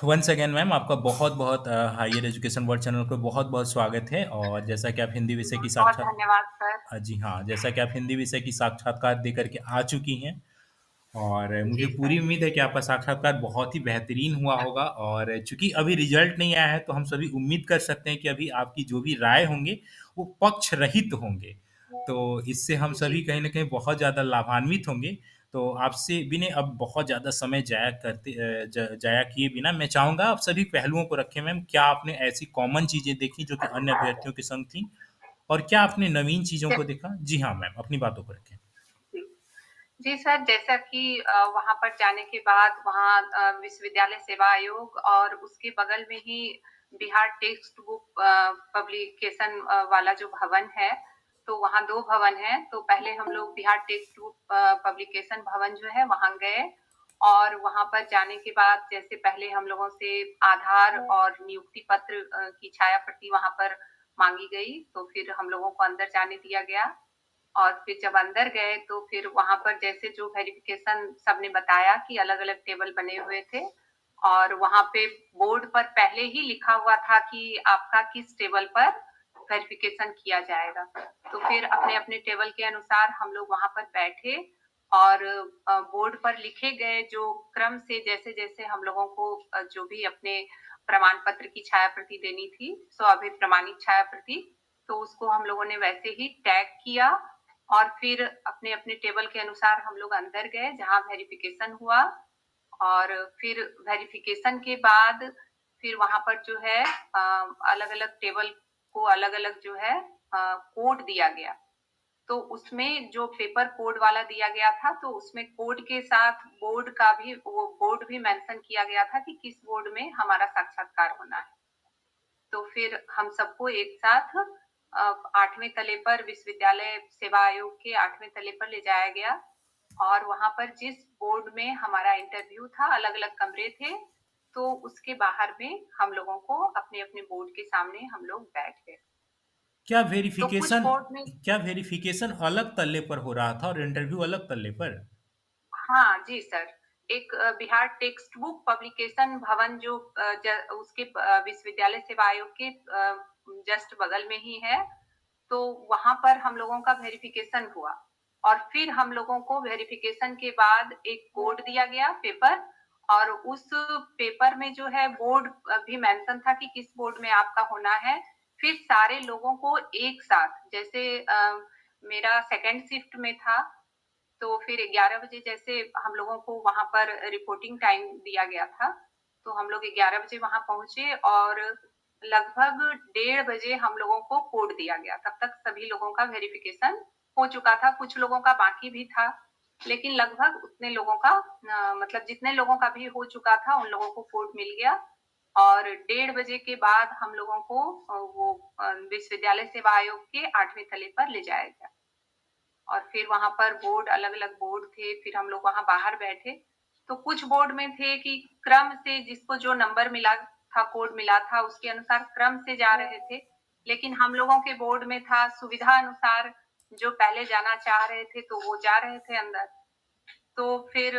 Once again ma'am आपका बहुत-बहुत higher education world channel पे बहुत-बहुत स्वागत है और जैसा कि आप हिंदी विषय की बहुत धन्यवाद सर। जी हाँ, जैसा कि आप हिंदी विषय की साक्षात्कार दे करके आ चुकी हैं और मुझे जी पूरी सर। उम्मीद है कि आपका साक्षात्कार बहुत ही बेहतरीन हुआ होगा और चूँकि अभी रिजल्ट नहीं आया है, तो हम सभी उम्मीद कर सकते हैं कि अभी आपकी जो भी राय होंगे, वो पक्ष रहित होंगे। तो इससे हम जी सभी कहीं न कहीं बहुत ज़्यादा लाभान्वित होंगे। तो आपसे विनय अब बहुत ज़्यादा समय जाया किए बिना मैं चाहूँगा आप सभी पहलुओं को रखें मैम। क्या आपने ऐसी कॉमन चीज़ें देखी जो कि अन्य अभ्यर्थियों के संग थी? और क्या आपने नवीन चीज़ों को ज- देखा? जी हाँ मैम, अपनी बातों को रखें। जी जी सर, जैसा कि वहाँ पर जाने के बाद वहाँ विश्वविद्यालय सेवा आयोग और उसके बगल में ही बिहार टेक्स्ट बुक पब्लिकेशन वाला जो भवन है, तो वहाँ दो भवन हैं। तो पहले हम लोग बिहार टेक्स्ट बुक पब्लिकेशन भवन जो है वहाँ गए और वहाँ पर जाने के बाद जैसे पहले हम लोगों से आधार और नियुक्ति पत्र की छाया प्रति वहाँ पर मांगी गई, तो फिर हम लोगों को अंदर जाने दिया गया। और फिर जब अंदर गए तो फिर वहाँ पर जैसे जो वेरिफिकेशन सबने बताया कि अलग-अलग टेबल बने हुए थे और वहाँ पे बोर्ड पर पहले ही लिखा हुआ था कि आपका किस टेबल पर वेरिफिकेशन किया जाएगा। तो फिर अपने-अपने टेबल के अनुसार हम लोग वहाँ पर बैठे और बोर्ड पर लिखे गए जो क्रम से जैसे-जैसे हम लोगों को जो भी अपने प्रमाण पत्र की छाया प्रति देनी थी, स्वाभिप्रमाणित छाया प्रति, तो उसको हम लोगों ने वैसे ही टैग किया और फिर अपने-अपने टेबल के अनुसार हम लोग अंदर गए जहाँ वेरिफिकेशन हुआ और फिर वेरिफिकेशन के बाद फिर वहाँ पर जो है अलग-अलग टेबल को अलग-अलग जो है कोड दिया गया। तो उसमें जो पेपर कोड वाला दिया गया था, तो उसमें कोड के साथ बोर्ड का भी वो बोर्ड भी मेंशन किया गया था कि किस बोर्ड में हमारा साक्षात्कार होना है। तो फिर हम सबको एक साथ 8वें तले पर विश्वविद्यालय सेवा आयोग के 8वें तले पर ले जाया गया और वहाँ पर जिस बोर्ड में हमारा इंटरव्यू था, अलग-अलग कमरे थे, तो उसके बाहर में हम लोगों को अपने-अपने बोर्ड के सामने हम लोग बैठ गए। क्या तो कुछ वेरिफिकेशन बोर्ड में क्या वेरिफिकेशन अलग तल्ले पर हो रहा था और इंटरव्यू अलग तल्ले पर? हाँ जी सर। एक बिहार टेक्स्ट बुक पब्लिकेशन भवन जो उसके विश्वविद्यालय सेवा आयोग के जस्ट बगल में ही है, तो वहाँ पर हम लोगों का वेरिफिकेशन हुआ और फिर हम लोगों को वेरिफिकेशन के बाद एक कोड दिया गया पेपर और उस पेपर में जो है बोर्ड भी मेंशन था कि किस बोर्ड में आपका होना है। फिर सारे लोगों को एक साथ जैसे मेरा सेकंड शिफ्ट में था, तो फिर 11 बजे जैसे हम लोगों को वहाँ पर रिपोर्टिंग टाइम दिया गया था, तो हम लोग 11 बजे वहाँ पहुँचे और लगभग 1:30 बजे हम लोगों को कोड दिया गया। तब तक सभी लोगों का वेरिफिकेशन हो चुका था, कुछ लोगों का बाकी भी था, लेकिन लगभग उतने लोगों का मतलब जितने लोगों का भी हो चुका था, उन लोगों को कोड मिल गया और 1:30 बजे के बाद हम लोगों को वो विश्वविद्यालय सेवा आयोग के 8वें तले पर ले जाया गया। और फिर वहाँ पर बोर्ड अलग-अलग बोर्ड थे, फिर हम लोग वहाँ बाहर बैठे। तो कुछ बोर्ड में थे कि क्रम से जिसको जो नंबर मिला था, कोड मिला था, उसके अनुसार क्रम से जा रहे थे। लेकिन हम लोगों के बोर्ड में था सुविधा अनुसार जो पहले जाना चाह रहे थे, तो वो जा रहे थे अंदर। तो फिर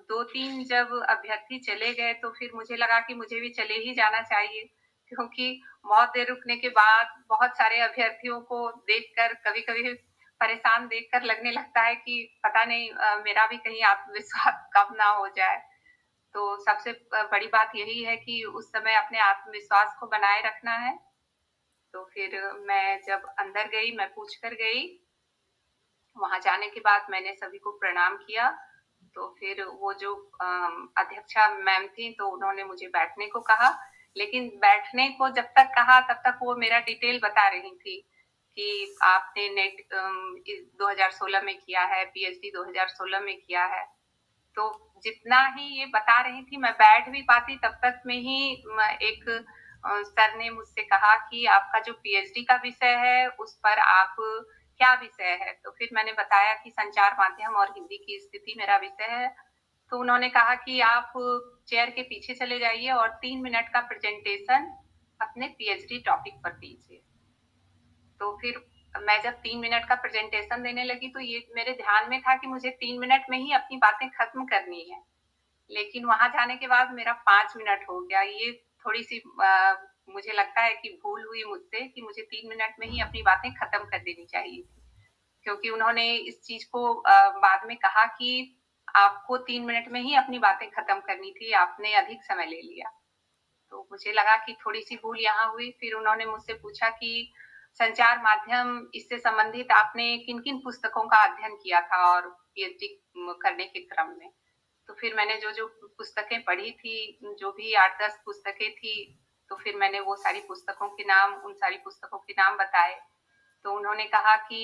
2-3 जब अभ्यर्थी चले गए, तो फिर मुझे लगा कि मुझे भी चले ही जाना चाहिए, क्योंकि बहुत देर रुकने के बाद बहुत सारे अभ्यर्थियों को देखकर कभी-कभी परेशान देखकर लगने लगता है कि पता नहीं मेरा भी कहीं आत्मविश्वास कम ना हो जाए। तो सबसे बड़ी बात यही है कि उस समय अपने आत्मविश्वास को बनाए रखना है। तो फिर मैं जब अंदर गई, मैं पूछ कर गई, वहाँ जाने के बाद मैंने सभी को प्रणाम किया, तो फिर वो जो अध्यक्षा मैम थी, तो उन्होंने मुझे बैठने को कहा, लेकिन बैठने को जब तक कहा, तब तक वो मेरा डिटेल बता रही थी कि आपने नेट 2016 में किया है, पीएचडी 2016 में किया है। तो जितना ही ये बता रही थी, मैं बैठ भी पाती तब तक में ही एक सर ने मुझसे कहा कि आपका जो पीएचडी का विषय है, उस पर आप क्या विषय है? तो फिर मैंने बताया कि संचार माध्यम और हिंदी की स्थिति मेरा विषय है। तो उन्होंने कहा कि आप चेयर के पीछे चले जाइए और 3 मिनट का प्रेज़ेंटेशन अपने पीएचडी टॉपिक पर दीजिए। तो फिर मैं जब 3 मिनट का प्रेज़ेंटेशन देने लगी, तो ये मेरे ध्यान में था कि मुझे 3 मिनट में ही अपनी बातें खत्म करनी है। लेकिन वहाँ जाने के बाद मेरा 5 मिनट हो गया। ये थोड़ी-सी मुझे लगता है कि भूल हुई मुझसे कि मुझे 3 मिनट में ही अपनी बातें खत्म कर देनी चाहिए थी। क्योंकि उन्होंने इस चीज़ को बाद में कहा कि आपको 3 मिनट में ही अपनी बातें खत्म करनी थी, आपने अधिक समय ले लिया। तो मुझे लगा कि थोड़ी-सी भूल यहाँ हुई, फिर उन्होंने मुझसे पूछा कि संचार माध्यम इससे संबंधित आपने किन-किन पुस्तकों का अध्ययन किया था और पीएचडी करने के क्रम में? तो फिर मैंने जो-जो पुस्तकें पढ़ी थी, जो भी 8-10 पुस्तकें थी, तो फिर मैंने वो सारी पुस्तकों के नाम उन सारी पुस्तकों के नाम बताए। तो उन्होंने कहा कि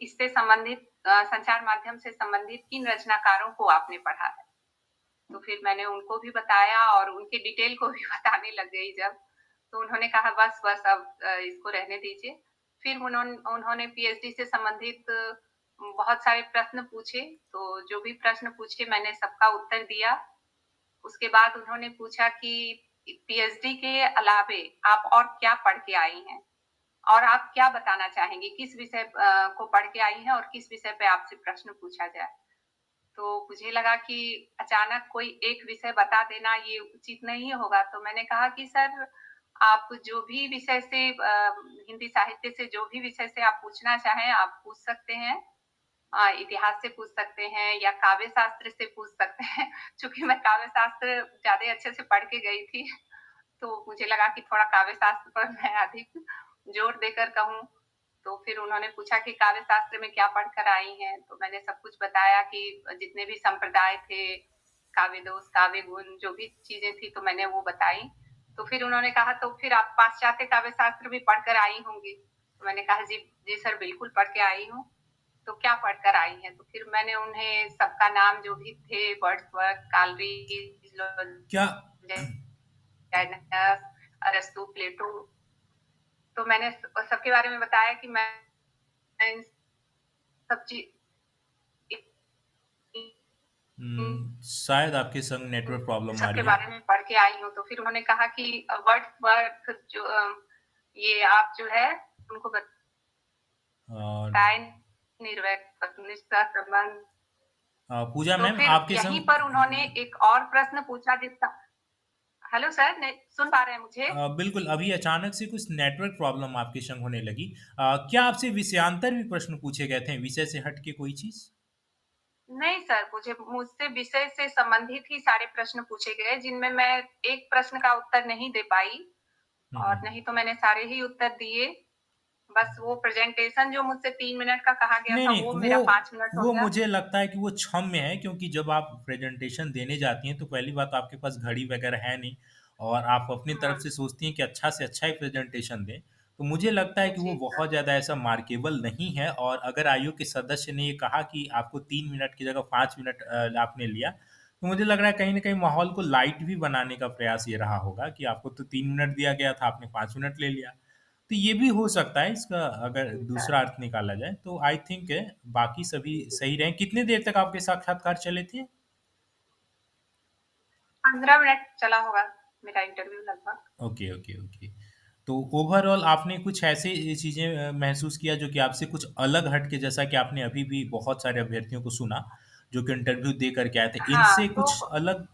इससे संबंधित संचार माध्यम से संबंधित किन रचनाकारों को आपने पढ़ा है? तो फिर मैंने उनको भी बताया और उनके डिटेल को भी बताने लग गई जब, तो उन्होंने कहा बस अब इसको रहने दीजिए। फिर उन्होंने पीएचडी से संबंधित बहुत सारे प्रश्न पूछे, तो जो भी प्रश्न पूछे मैंने सबका उत्तर दिया। उसके बाद उन्होंने पूछा कि पीएचडी के अलावे आप और क्या पढ़ के आई हैं? और आप क्या बताना चाहेंगी? किस विषय को पढ़ के आई हैं और किस विषय पे आपसे प्रश्न पूछा जाए? तो मुझे लगा कि अचानक कोई एक विषय बता देना ये उचित नहीं होगा, तो मैंने कहा कि सर आप जो भी विषय से हिंदी साहित्य से जो भी विषय से आप पूछना चाहें, आप पूछ सकते हैं। इतिहास से पूछ सकते हैं या काव्य शास्त्र से पूछ सकते हैं। चूँकि मैं काव्य शास्त्र ज़्यादा अच्छे से पढ़ के गई थी, तो मुझे लगा कि थोड़ा काव्य शास्त्र पर मैं अधिक जोर देकर कहूँ। तो फिर उन्होंने पूछा कि काव्य शास्त्र में क्या पढ़कर आई हैं? तो मैंने सब कुछ बताया कि जितने भी संप्रदाय थे, काव्य दोष, काव्य गुण जो भी चीज़ें थी तो मैंने वो बताई। तो फिर उन्होंने कहा तो फिर आप पाश्चात्य काव्य शास्त्र भी पढ़कर आई होंगी? तो मैंने कहा जी सर बिल्कुल पढ़ के आई हूँ। तो क्या पढ़कर आई हैं? तो फिर मैंने उन्हें सबका नाम जो भी थे वर्ड्सवर्थ, कालरीज, क्या अरस्तू, प्लेटो तो मैंने सबके बारे में बताया कि मैं इन सब ची शायद आपके संग नेटवर्क प्रॉब्लम आ सबके रही है। बारे में पढ़ के आई हूँ, तो फिर उन्होंने कहा कि वर्ड्सवर्थ जो ये आप जो है उनको और बताएँ निर्व्यक्त निष्ठा संबंध पूजा तो मैम फिर आपके यहीं संग पर उन्होंने एक और प्रश्न पूछा जिसका हेलो सर ने सुन पा रहे हैं मुझे? बिल्कुल अभी अचानक से कुछ नेटवर्क प्रॉब्लम आपके संग होने लगी। क्या आपसे विषयांतर भी प्रश्न पूछे गए थे विषय से हट के कोई चीज़? नहीं सर, मुझसे विषय से संबंधित ही सारे प्रश्न पूछे गए, जिनमें मैं एक प्रश्न का उत्तर नहीं दे पाई हुँ, और हुँ। नहीं तो मैंने सारे ही उत्तर दिए। बस वो प्रेज़ेंटेशन जो मुझसे 3 मिनट का कहा गया नहीं, था, नहीं, वो मेरा वो 5 मिनट हो वो गया। मुझे लगता है कि वो क्षम्य है क्योंकि जब आप प्रेज़ेंटेशन देने जाती हैं, तो पहली बात आपके पास घड़ी वगैरह है नहीं और आप अपनी तरफ हुँ, से सोचती हैं कि अच्छा से अच्छा ही प्रेज़ेंटेशन दें। तो मुझे लगता है कि वो जी सर। बहुत ज़्यादा ऐसा मार्केबल नहीं है और अगर आयोग के सदस्य ने ये कहा कि आपको 3 मिनट की जगह 5 मिनट आपने लिया, तो मुझे लग रहा है कहीं न कहीं माहौल को लाइट भी बनाने का प्रयास ये रहा होगा कि आपको तो 3 मिनट दिया गया था, आपने 5 मिनट ले लिया। तो ये भी हो सकता है इसका अगर जी सर। दूसरा अर्थ निकाला जाए तो आई थिंक बाकी सभी सही रहे। कितने देर तक आपके साक्षात्कार चले थे? 15 मिनट चला होगा मेरा इंटरव्यू लगभग। Okay, okay, okay. तो ओवरऑल आपने कुछ ऐसी चीज़ें महसूस किया जो कि आपसे कुछ अलग हट के जैसा कि आपने अभी भी बहुत सारे अभ्यर्थियों को सुना, जो कि इंटरव्यू दे कर के आए थे। हाँ, इनसे तो कुछ अलग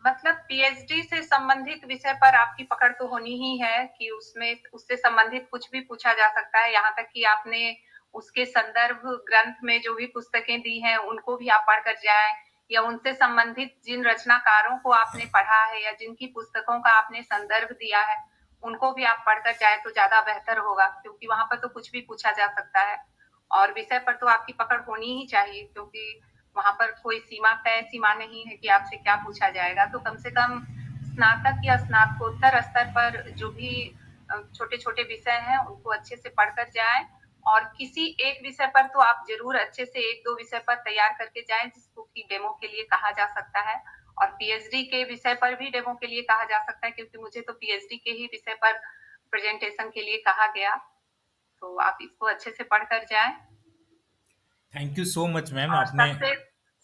मतलब पीएचडी से संबंधित विषय पर आपकी पकड़ तो होनी ही है कि उसमें उससे संबंधित कुछ भी पूछा जा सकता है, यहाँ तक कि आपने उसके संदर्भ ग्रंथ में जो भी पुस्तकें दी हैं, उनको भी आप पढ़ कर जाएँ या उनसे संबंधित जिन रचनाकारों को आपने पढ़ा है या जिनकी पुस्तकों का आपने संदर्भ दिया है, उनको भी आप पढ़ कर जाएँ तो ज़्यादा बेहतर होगा क्योंकि वहाँ पर तो कुछ भी पूछा जा सकता है और विषय पर तो आपकी पकड़ होनी ही चाहिए क्योंकि वहाँ पर कोई तय सीमा नहीं है कि आपसे क्या पूछा जाएगा, तो कम से कम स्नातक या स्नातकोत्तर स्तर पर जो भी छोटे-छोटे विषय हैं, उनको अच्छे से पढ़ कर जाएँ और किसी एक विषय पर तो आप ज़रूर अच्छे से 1-2 विषय पर तैयार करके जाएँ, जिसको कि डेमो के लिए कहा जा सकता है और पीएचडी के विषय पर भी डेमो के लिए कहा जा सकता है क्योंकि मुझे तो पीएचडी के ही विषय पर प्रेज़ेंटेशन के लिए कहा गया, तो आप इसको अच्छे से पढ़ कर जाएँ। Thank you so much ma'am और आपने सबसे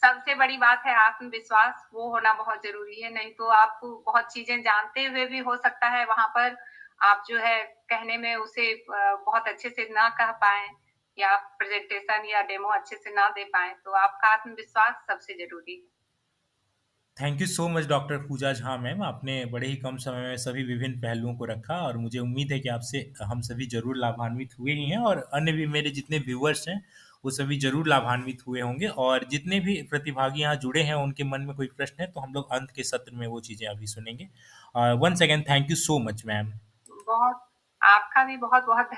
सबसे बड़ी बात है आत्मविश्वास, वो होना बहुत ज़रूरी है, नहीं तो आप बहुत चीज़ें जानते हुए भी हो सकता है वहाँ पर आप जो है कहने में उसे बहुत अच्छे से ना कह पाएँ या प्रेज़ेंटेशन या डेमो अच्छे से ना दे पाएँ, तो आपका आत्मविश्वास सबसे ज़रूरी है। Thank you so much doctor Pooja Jha ma'am. आपने बड़े ही कम समय में सभी विभिन्न पहलुओं को रखा और मुझे उम्मीद है कि आपसे हम सभी ज़रूर लाभान्वित हुए ही हैं और अन्य भी मेरे जितने व्यूअर्स हैं, वो सभी ज़रूर लाभान्वित हुए होंगे और जितने भी प्रतिभागी यहाँ जुड़े हैं, उनके मन में कोई प्रश्न है, तो हम लोग अंत के सत्र में वो चीज़ें अभी सुनेंगे। Once again thank you so much ma'am. बहुत आपका भी बहुत-बहुत